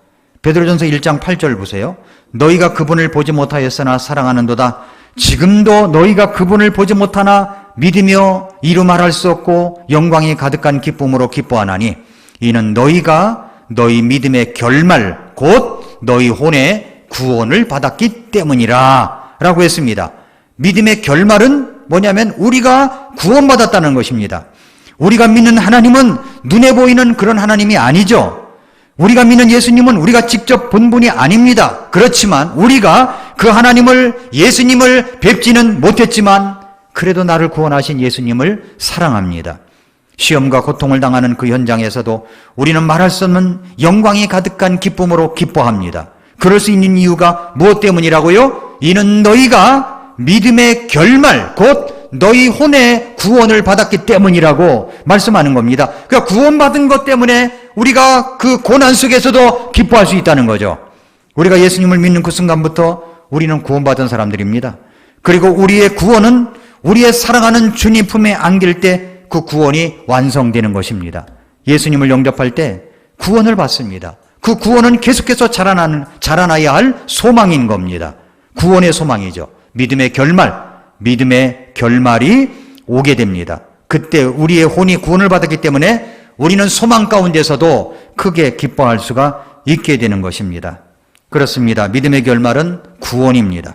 베드로전서 1장 8절 보세요. 너희가 그분을 보지 못하였으나 사랑하는도다. 지금도 너희가 그분을 보지 못하나 믿으며 이루 말할 수 없고 영광이 가득한 기쁨으로 기뻐하나니 이는 너희가 너희 믿음의 결말 곧 너희 혼의 구원을 받았기 때문이라 라고 했습니다. 믿음의 결말은 뭐냐면 우리가 구원받았다는 것입니다. 우리가 믿는 하나님은 눈에 보이는 그런 하나님이 아니죠. 우리가 믿는 예수님은 우리가 직접 본 분이 아닙니다. 그렇지만 우리가 그 하나님을, 예수님을 뵙지는 못했지만 그래도 나를 구원하신 예수님을 사랑합니다. 시험과 고통을 당하는 그 현장에서도 우리는 말할 수 없는 영광이 가득한 기쁨으로 기뻐합니다. 그럴 수 있는 이유가 무엇 때문이라고요? 이는 너희가 믿음의 결말 곧 너희 혼의 구원을 받았기 때문이라고 말씀하는 겁니다. 그러니까 구원받은 것 때문에 우리가 그 고난 속에서도 기뻐할 수 있다는 거죠. 우리가 예수님을 믿는 그 순간부터 우리는 구원받은 사람들입니다. 그리고 우리의 구원은 우리의 사랑하는 주님 품에 안길 때 그 구원이 완성되는 것입니다. 예수님을 영접할 때 구원을 받습니다. 그 구원은 계속해서 자라나야 할 소망인 겁니다. 구원의 소망이죠. 믿음의 결말이 오게 됩니다. 그때 우리의 혼이 구원을 받았기 때문에 우리는 소망 가운데서도 크게 기뻐할 수가 있게 되는 것입니다. 그렇습니다. 믿음의 결말은 구원입니다.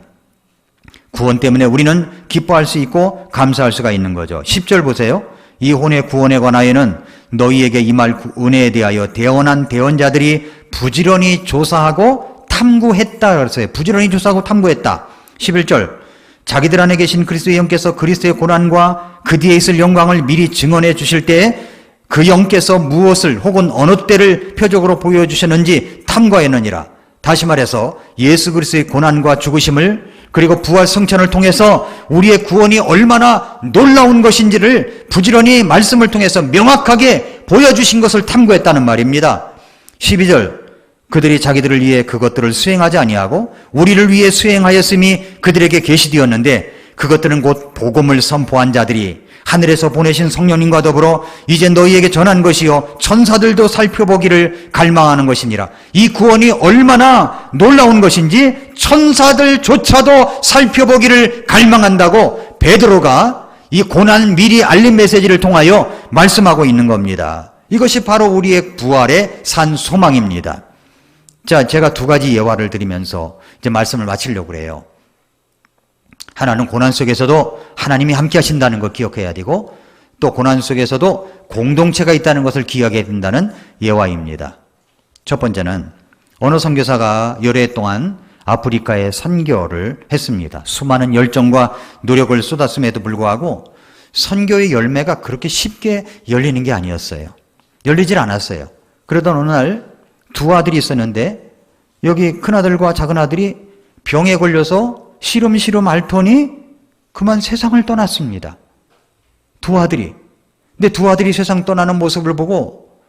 구원 때문에 우리는 기뻐할 수 있고 감사할 수가 있는 거죠. 10절 보세요. 이 혼의 구원에 관하여는 너희에게 임할 은혜에 대하여 대언한 대언자들이 부지런히 조사하고 탐구했다. 그랬어요. 부지런히 조사하고 탐구했다. 11절. 자기들 안에 계신 그리스도의 영께서 그리스도의 고난과 그 뒤에 있을 영광을 미리 증언해 주실 때에 그 영께서 무엇을 혹은 어느 때를 표적으로 보여주셨는지 탐구하였느니라. 다시 말해서 예수 그리스도의 고난과 죽으심을 그리고 부활 성천을 통해서 우리의 구원이 얼마나 놀라운 것인지를 부지런히 말씀을 통해서 명확하게 보여주신 것을 탐구했다는 말입니다. 12절. 그들이 자기들을 위해 그것들을 수행하지 아니하고 우리를 위해 수행하였음이 그들에게 계시되었는데 그것들은 곧 복음을 선포한 자들이 하늘에서 보내신 성령님과 더불어 이제 너희에게 전한 것이요 천사들도 살펴보기를 갈망하는 것이니라. 이 구원이 얼마나 놀라운 것인지 천사들조차도 살펴보기를 갈망한다고 베드로가 이 고난 미리 알림 메시지를 통하여 말씀하고 있는 겁니다. 이것이 바로 우리의 부활의 산 소망입니다. 자, 제가 두 가지 예화를 드리면서 이제 말씀을 마치려고 그래요. 하나는 고난 속에서도 하나님이 함께 하신다는 걸 기억해야 되고, 또 고난 속에서도 공동체가 있다는 것을 기억해야 된다는 예화입니다. 첫 번째는 어느 선교사가 여러 해 동안 아프리카에 선교를 했습니다. 수많은 열정과 노력을 쏟았음에도 불구하고 선교의 열매가 그렇게 쉽게 열리는 게 아니었어요. 열리질 않았어요. 그러던 어느 날 두 아들이 있었는데 여기 큰아들과 작은아들이 병에 걸려서 시름시름 앓더니 그만 세상을 떠났습니다. 두 아들이. 근데 두 아들이 세상 떠나는 모습을 보고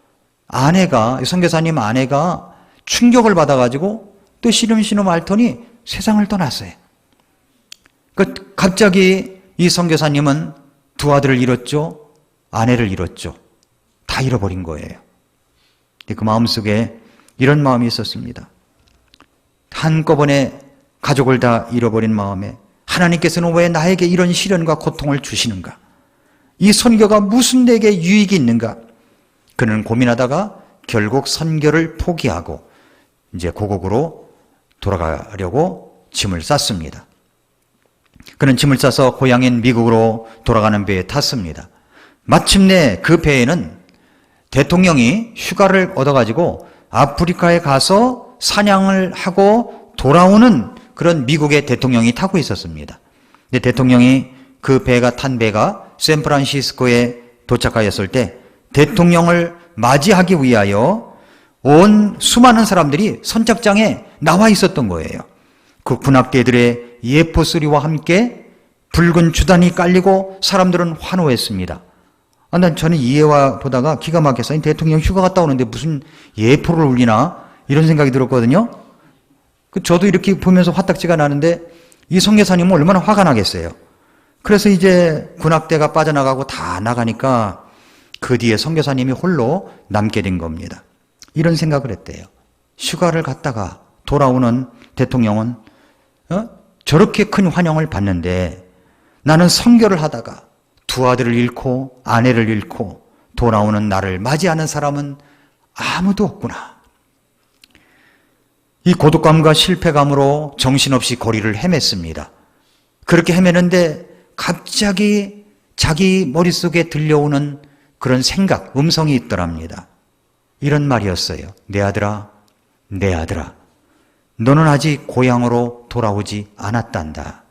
아내가, 선교사님 아내가 충격을 받아가지고 또 시름시름 앓더니 세상을 떠났어요. 갑자기 이 선교사님은 두 아들을 잃었죠. 아내를 잃었죠. 다 잃어버린 거예요. 그 마음속에 이런 마음이 있었습니다. 한꺼번에 가족을 다 잃어버린 마음에 하나님께서는 왜 나에게 이런 시련과 고통을 주시는가? 이 선교가 무슨 내게 유익이 있는가? 그는 고민하다가 결국 선교를 포기하고 이제 고국으로 돌아가려고 짐을 쌌습니다. 그는 짐을 싸서 고향인 미국으로 돌아가는 배에 탔습니다. 마침내 그 배에는 대통령이 휴가를 얻어가지고 아프리카에 가서 사냥을 하고 돌아오는 그런 미국의 대통령이 타고 있었습니다. 근데 대통령이 그 배가 탄 배가 샌프란시스코에 도착하였을 때 대통령을 맞이하기 위하여 온 수많은 사람들이 선착장에 나와 있었던 거예요. 그 군악대들의 예포 소리와 함께 붉은 주단이 깔리고 사람들은 환호했습니다. 저는 이 예화 보다가 기가 막혀서 대통령 휴가 갔다 오는데 무슨 예포를 울리나 이런 생각이 들었거든요. 저도 이렇게 보면서 화딱지가 나는데 이 선교사님은 얼마나 화가 나겠어요. 그래서 이제 군악대가 빠져나가고 다 나가니까 그 뒤에 선교사님이 홀로 남게 된 겁니다. 이런 생각을 했대요. 휴가를 갔다가 돌아오는 대통령은 저렇게 큰 환영을 받는데 나는 선교를 하다가 두 아들을 잃고 아내를 잃고 돌아오는 나를 맞이하는 사람은 아무도 없구나. 이 고독감과 실패감으로 정신없이 거리를 헤맸습니다. 그렇게 헤매는데 갑자기 자기 머릿속에 들려오는 그런 생각, 음성이 있더랍니다. 이런 말이었어요. 내 아들아, 내 아들아, 너는 아직 고향으로 돌아오지 않았단다.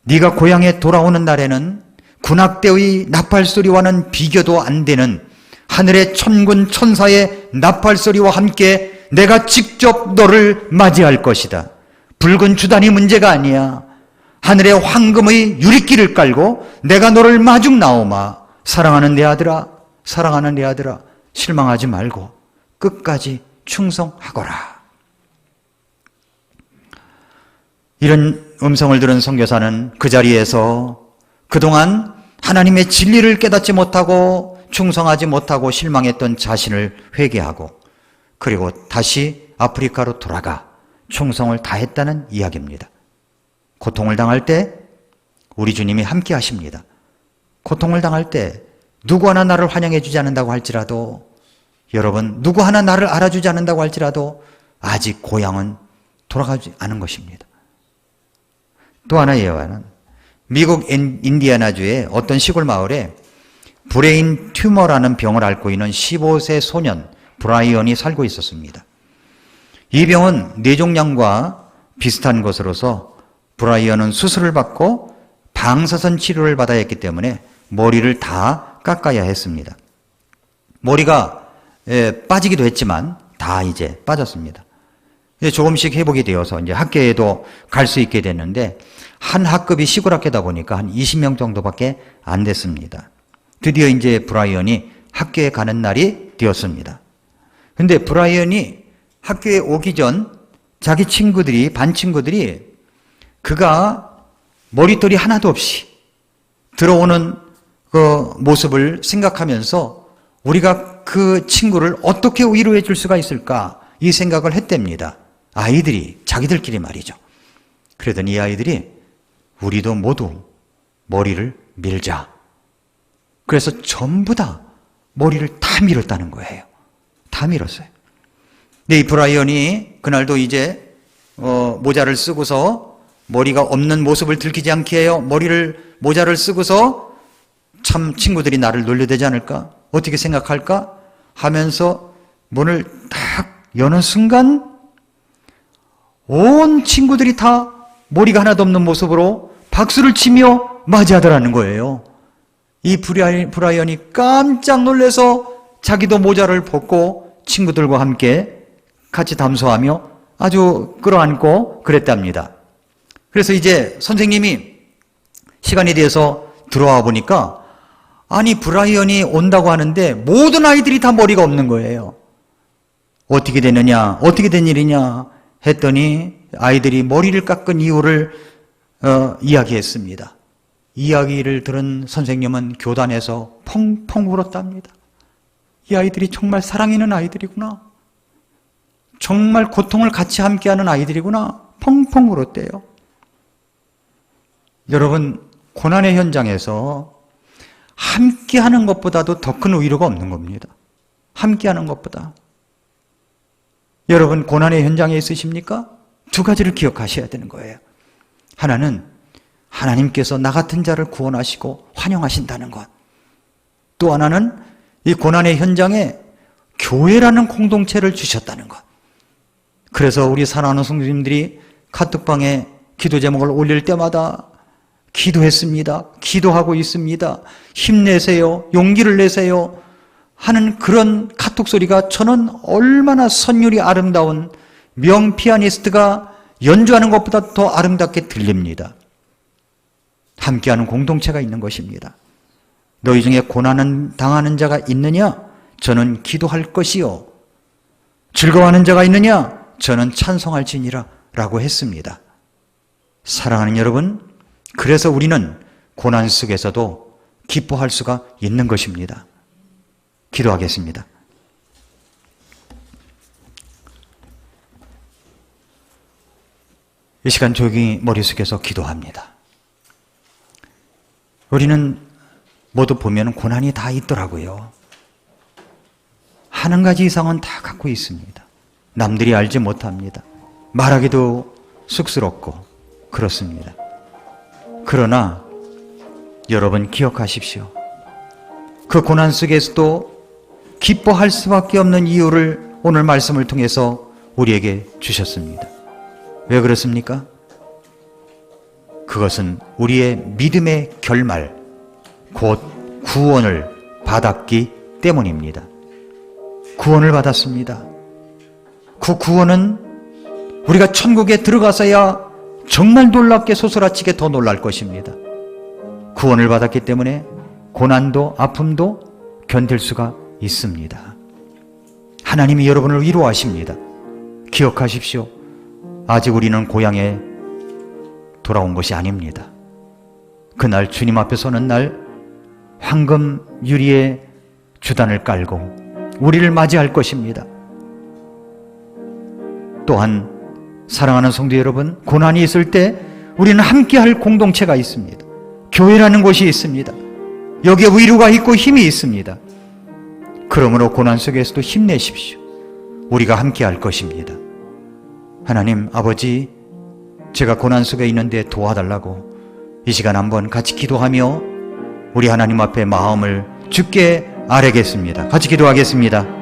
네가 고향에 돌아오는 날에는 군악대의 나팔소리와는 비교도 안 되는 하늘의 천군 천사의 나팔소리와 함께 내가 직접 너를 맞이할 것이다. 붉은 주단이 문제가 아니야. 하늘의 황금의 유리길을 깔고 내가 너를 마중 나오마. 사랑하는 내 아들아, 사랑하는 내 아들아, 실망하지 말고 끝까지 충성하거라. 이런 음성을 들은 선교사는 그 자리에서 그동안 하나님의 진리를 깨닫지 못하고 충성하지 못하고 실망했던 자신을 회개하고 그리고 다시 아프리카로 돌아가 충성을 다했다는 이야기입니다. 고통을 당할 때 우리 주님이 함께 하십니다. 고통을 당할 때 누구 하나 나를 환영해 주지 않는다고 할지라도, 여러분 누구 하나 나를 알아주지 않는다고 할지라도 아직 고향은 돌아가지 않은 것입니다. 또 하나의 예화는 미국 인디애나주의 어떤 시골 마을에 브레인 튜머라는 병을 앓고 있는 15세 소년 브라이언이 살고 있었습니다. 이 병은 뇌종양과 비슷한 것으로서 브라이언은 수술을 받고 방사선 치료를 받아야 했기 때문에 머리를 다 깎아야 했습니다. 머리가 빠지기도 했지만 다 이제 빠졌습니다. 조금씩 회복이 되어서 이제 학교에도 갈 수 있게 됐는데 한 학급이 시골 학교다 보니까 한 20명 정도밖에 안 됐습니다. 드디어 이제 브라이언이 학교에 가는 날이 되었습니다. 근데 브라이언이 학교에 오기 전 자기 친구들이, 반 친구들이 그가 머리털이 하나도 없이 들어오는 그 모습을 생각하면서 우리가 그 친구를 어떻게 위로해 줄 수가 있을까 이 생각을 했답니다. 아이들이 자기들끼리 말이죠. 그러더니 이 아이들이 우리도 모두 머리를 밀자. 그래서 전부 다 머리를 다 밀었다는 거예요. 다 밀었어요. 근데 이 브라이언이 그날도 이제 모자를 쓰고서 머리가 없는 모습을 들키지 않게 해요. 모자를 쓰고서 참 친구들이 나를 놀려대지 않을까? 어떻게 생각할까? 하면서 문을 딱 여는 순간 온 친구들이 다 머리가 하나도 없는 모습으로 박수를 치며 맞이하더라는 거예요. 이 브라이언이 깜짝 놀라서 자기도 모자를 벗고 친구들과 함께 같이 담소하며 아주 끌어안고 그랬답니다. 그래서 이제 선생님이 시간이 돼서 들어와 보니까 아니 브라이언이 온다고 하는데 모든 아이들이 다 머리가 없는 거예요. 어떻게 되느냐, 어떻게 된 일이냐 했더니 아이들이 머리를 깎은 이유를 이야기했습니다. 이야기를 들은 선생님은 교단에서 펑펑 울었답니다. 이 아이들이 정말 사랑 있는 아이들이구나. 정말 고통을 같이 함께하는 아이들이구나. 펑펑 울었대요. 여러분, 고난의 현장에서 함께하는 것보다도 더 큰 위로가 없는 겁니다. 함께하는 것보다. 여러분, 고난의 현장에 있으십니까? 두 가지를 기억하셔야 되는 거예요. 하나는 하나님께서 나 같은 자를 구원하시고 환영하신다는 것. 또 하나는 이 고난의 현장에 교회라는 공동체를 주셨다는 것. 그래서 우리 사랑하는 성도님들이 카톡방에 기도 제목을 올릴 때마다 기도했습니다. 기도하고 있습니다. 힘내세요. 용기를 내세요. 하는 그런 카톡 소리가 저는 얼마나 선율이 아름다운 명피아니스트가 연주하는 것보다 더 아름답게 들립니다. 함께하는 공동체가 있는 것입니다. 너희 중에 고난을 당하는 자가 있느냐? 저는 기도할 것이요. 즐거워하는 자가 있느냐? 저는 찬송할지니라 라고 했습니다. 사랑하는 여러분, 그래서 우리는 고난 속에서도 기뻐할 수가 있는 것입니다. 기도하겠습니다. 이 시간 조용히 머릿속에서 기도합니다. 우리는 모두 보면 고난이 다 있더라고요. 한 가지 이상은 다 갖고 있습니다. 남들이 알지 못합니다. 말하기도 쑥스럽고 그렇습니다. 그러나 여러분 기억하십시오. 그 고난 속에서도 기뻐할 수밖에 없는 이유를 오늘 말씀을 통해서 우리에게 주셨습니다. 왜 그렇습니까? 그것은 우리의 믿음의 결말, 곧 구원을 받았기 때문입니다. 구원을 받았습니다. 그 구원은 우리가 천국에 들어가서야 정말 놀랍게 소스라치게 더 놀랄 것입니다. 구원을 받았기 때문에 고난도 아픔도 견딜 수가 있습니다. 하나님이 여러분을 위로하십니다. 기억하십시오. 아직 우리는 고향에 돌아온 것이 아닙니다. 그날 주님 앞에 서는 날 황금 유리의 주단을 깔고 우리를 맞이할 것입니다. 또한 사랑하는 성도 여러분, 고난이 있을 때 우리는 함께할 공동체가 있습니다. 교회라는 곳이 있습니다. 여기에 위로가 있고 힘이 있습니다. 그러므로 고난 속에서도 힘내십시오. 우리가 함께할 것입니다. 하나님 아버지, 제가 고난 속에 있는데 도와달라고 이 시간 한번 같이 기도하며 우리 하나님 앞에 마음을 주께 아뢰겠습니다. 같이 기도하겠습니다.